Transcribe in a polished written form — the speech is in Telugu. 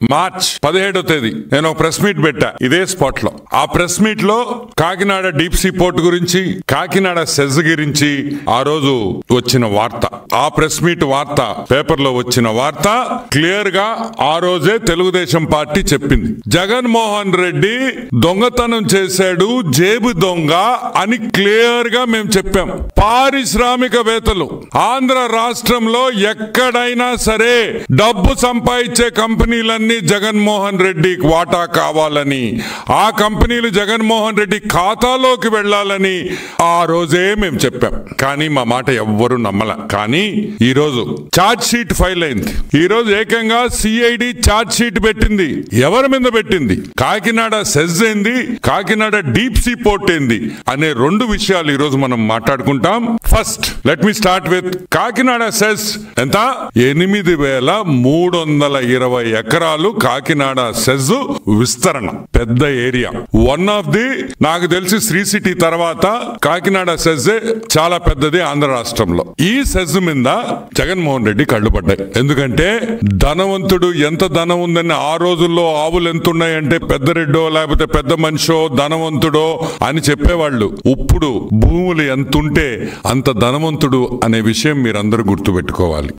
మార్చ్ 17వ తేదీ నేను ప్రెస్ మీట్ పెట్టా ఇదే స్పాట్ లో. ఆ ప్రెస్ మీట్ లో కాకినాడ డీప్ సీ పోర్ట్ గురించి, కాకినాడ సెజ్ గురించి ఆ రోజు వచ్చిన వార్త, ఆ ప్రెస్ మీట్ వార్త, పేపర్ లో వచ్చిన వార్త క్లియర్ గా ఆ రోజే తెలుగుదేశం పార్టీ చెప్పింది. జగన్మోహన్ రెడ్డి దొంగతనం చేశాడు, జేబు దొంగ అని క్లియర్ గా మేము చెప్పాం. పారిశ్రామికవేత్తలు ఆంధ్ర రాష్ట్రంలో ఎక్కడైనా సరే డబ్బు సంపాదించే కంపెనీలన్నీ జగన్మోహన్ రెడ్డికి వాటా కావాలని, ఆ కంపెనీలు జగన్మోహన్ రెడ్డి ఖాతాలోకి వెళ్లాలని ఆ రోజే మేము చెప్పాం. కానీ మా మాట ఎవ్వరు నమ్మల. కానీ ఈ రోజు ఛార్జ్ షీట్ ఫైల్ అయింది. ఈ రోజు ఏకంగా సిఐడి ఛార్జ్ షీట్ పెట్టింది. ఎవరి మీద పెట్టింది? కాకినాడ సెజ్ ఏంది, కాకినాడ డీప్ సీ పోర్ట్ ఏంది అనే రెండు విషయాలు ఈ రోజు మనం మాట్లాడుకుంటాం. First let me start with Kakinada SEZ. ఎంత? 8,320 ఎకరాలు కాకినాడ సెజ్ విస్తరణ. పెద్ద ఏరియా. వన్ ఆఫ్ ది, నాకు తెలిసి శ్రీ సిటీ తర్వాత కాకినాడ సెజ్ చాలా పెద్దది ఆంధ్ర రాష్ట్రంలో. ఈ సెజ్ మీద జగన్మోహన్ రెడ్డి కళ్ళు పడ్డాయి. ఎందుకంటే ధనవంతుడు, ఎంత ధనం ఉందని ఆ రోజుల్లో ఆవులు ఎంత ఉన్నాయంటే పెద్దరెడ్డో లేకపోతే పెద్ద మనిషో ధనవంతుడో అని చెప్పేవాళ్ళు. ఇప్పుడు భూములు ఎంత ఉంటే అంత ధనవంతుడు అనే విషయం మీరందరూ గుర్తుపెట్టుకోవాలి.